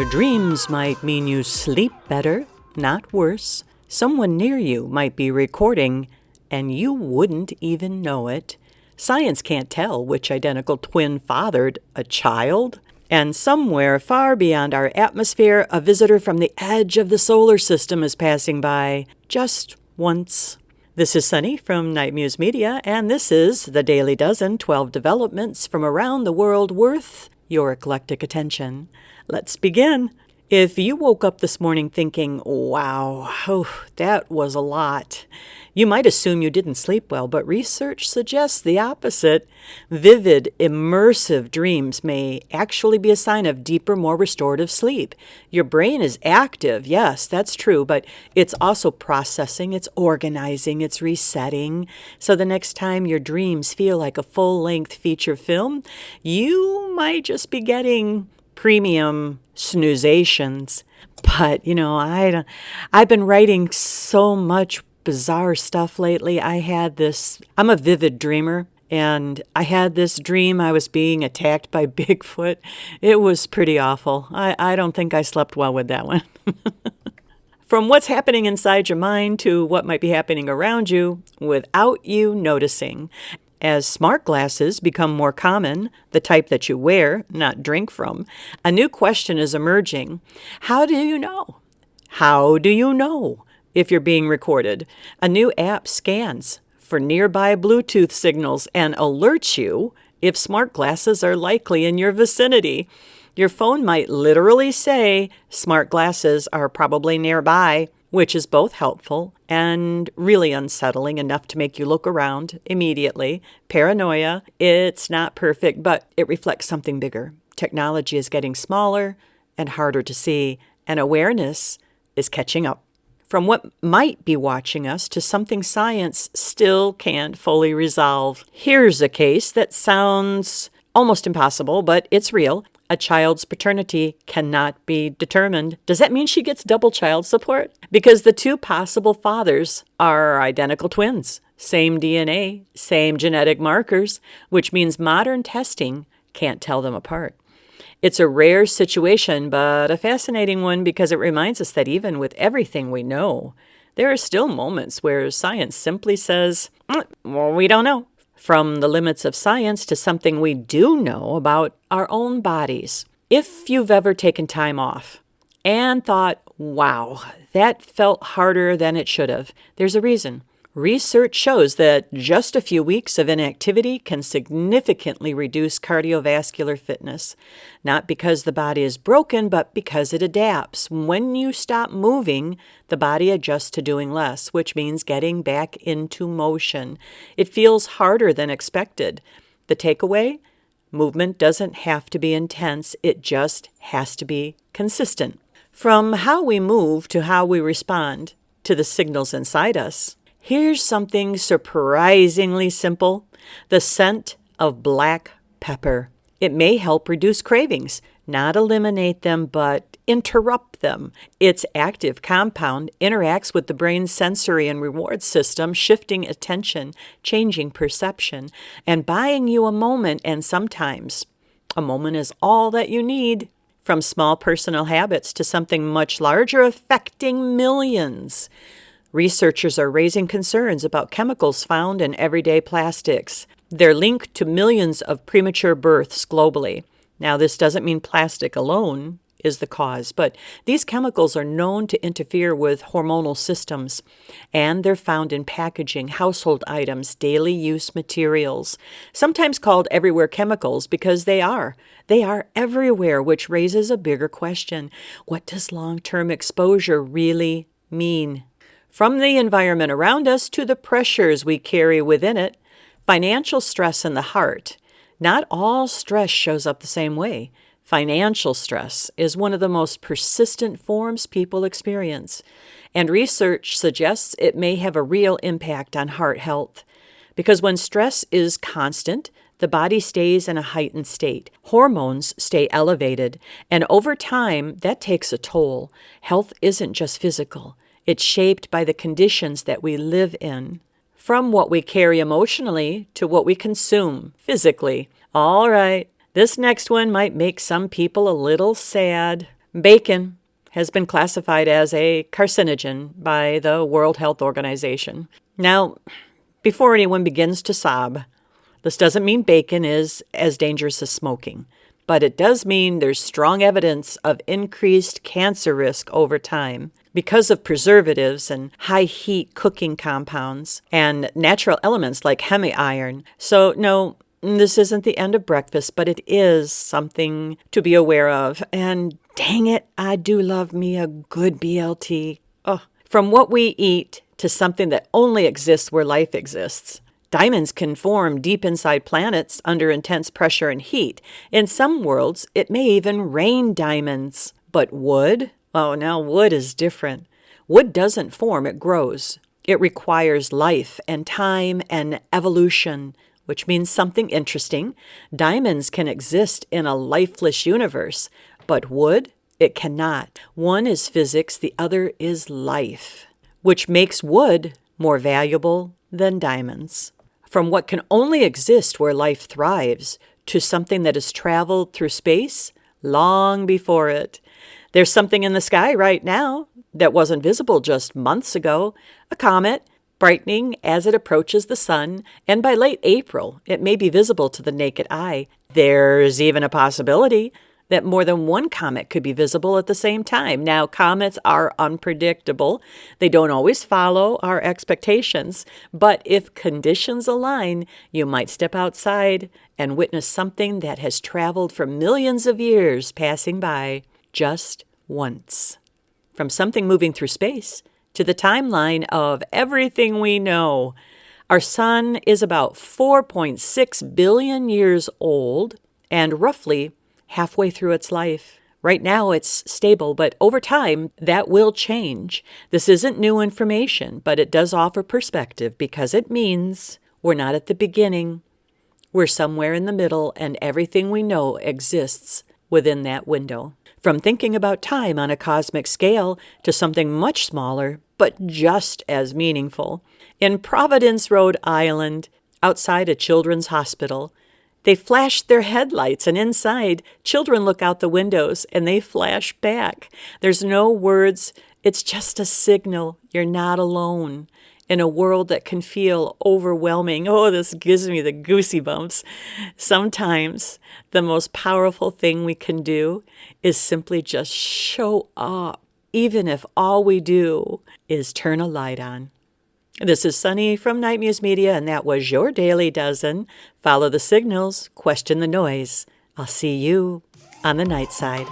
Your dreams might mean you sleep better, not worse. Someone near you might be recording, and you wouldn't even know it. Science can't tell which identical twin fathered a child. And somewhere far beyond our atmosphere, a visitor from the edge of the solar system is passing by, just once. This is Sunny from Muse Media, and this is the Daily Dozen, 12 developments from around the world worth your eclectic attention. Let's begin. If you woke up this morning thinking, wow, that was a lot, you might assume you didn't sleep well, but research suggests the opposite. Vivid, immersive dreams may actually be a sign of deeper, more restorative sleep. Your brain is active, yes, that's true, but it's also processing, it's organizing, it's resetting. So the next time your dreams feel like a full-length feature film, you might just be getting premium snoozations. But, I've been writing so much bizarre stuff lately. I'm a vivid dreamer, and I had this dream I was being attacked by Bigfoot. It was pretty awful. I don't think I slept well with that one. From what's happening inside your mind to what might be happening around you without you noticing. As smart glasses become more common, the type that you wear, not drink from, a new question is emerging. How do you know? How do you know if you're being recorded? A new app scans for nearby Bluetooth signals and alerts you if smart glasses are likely in your vicinity. Your phone might literally say, smart glasses are probably nearby, which is both helpful and really unsettling enough to make you look around immediately. Paranoia, it's not perfect, but it reflects something bigger. Technology is getting smaller and harder to see, and awareness is catching up. From what might be watching us to something science still can't fully resolve. Here's a case that sounds almost impossible, but it's real. A child's paternity cannot be determined. Does that mean she gets double child support? Because the two possible fathers are identical twins, same DNA, same genetic markers, which means modern testing can't tell them apart. It's a rare situation, but a fascinating one because it reminds us that even with everything we know, there are still moments where science simply says, well, we don't know. From the limits of science to something we do know about our own bodies. If you've ever taken time off and thought, wow, that felt harder than it should have, there's a reason. Research shows that just a few weeks of inactivity can significantly reduce cardiovascular fitness. Not because the body is broken, but because it adapts. When you stop moving, the body adjusts to doing less, which means getting back into motion. It feels harder than expected. The takeaway? Movement doesn't have to be intense, it just has to be consistent. From how we move to how we respond to the signals inside us. Here's something surprisingly simple. The scent of black pepper. It may help reduce cravings, not eliminate them, but interrupt them. Its active compound interacts with the brain's sensory and reward system, shifting attention, changing perception, and buying you a moment, and sometimes a moment is all that you need. From small personal habits to something much larger affecting millions. Researchers are raising concerns about chemicals found in everyday plastics. They're linked to millions of premature births globally. Now, this doesn't mean plastic alone is the cause, but these chemicals are known to interfere with hormonal systems, and they're found in packaging, household items, daily use materials, sometimes called everywhere chemicals because they are. They are everywhere, which raises a bigger question. What does long-term exposure really mean? From the environment around us to the pressures we carry within it, financial stress in the heart. Not all stress shows up the same way. Financial stress is one of the most persistent forms people experience, and research suggests it may have a real impact on heart health. Because when stress is constant, the body stays in a heightened state. Hormones stay elevated, and over time, that takes a toll. Health isn't just physical. It's shaped by the conditions that we live in. From what we carry emotionally to what we consume physically. All right, this next one might make some people a little sad. Bacon has been classified as a carcinogen by the World Health Organization. Now, before anyone begins to sob, this doesn't mean bacon is as dangerous as smoking, but it does mean there's strong evidence of increased cancer risk over time because of preservatives and high heat cooking compounds and natural elements like hemi-iron. So no, this isn't the end of breakfast, but it is something to be aware of. And dang it, I do love me a good BLT. Oh, from what we eat to something that only exists where life exists. Diamonds can form deep inside planets under intense pressure and heat. In some worlds, it may even rain diamonds. But wood? Oh, now wood is different. Wood doesn't form, it grows. It requires life and time and evolution, which means something interesting. Diamonds can exist in a lifeless universe, but wood, it cannot. One is physics, the other is life, which makes wood more valuable than diamonds. From what can only exist where life thrives to something that has traveled through space long before it. There's something in the sky right now that wasn't visible just months ago, a comet, brightening as it approaches the sun, and by late April, it may be visible to the naked eye. There's even a possibility that more than one comet could be visible at the same time. Now, comets are unpredictable. They don't always follow our expectations, but if conditions align, you might step outside and witness something that has traveled for millions of years passing by just once. From something moving through space to the timeline of everything we know. Our sun is about 4.6 billion years old and roughly halfway through its life. Right now it's stable, but over time that will change. This isn't new information, but it does offer perspective because it means we're not at the beginning. We're somewhere in the middle, and everything we know exists within that window. From thinking about time on a cosmic scale to something much smaller, but just as meaningful. In Providence, Rhode Island, outside a children's hospital, they flash their headlights, and inside, children look out the windows and they flash back. There's no words. It's just a signal. You're not alone in a world that can feel overwhelming. Oh, this gives me the goosey bumps. Sometimes the most powerful thing we can do is simply just show up, even if all we do is turn a light on. This is Sunny from Nite Muse Media, and that was your Daily Dozen. Follow the signals, question the noise. I'll see you on the night side.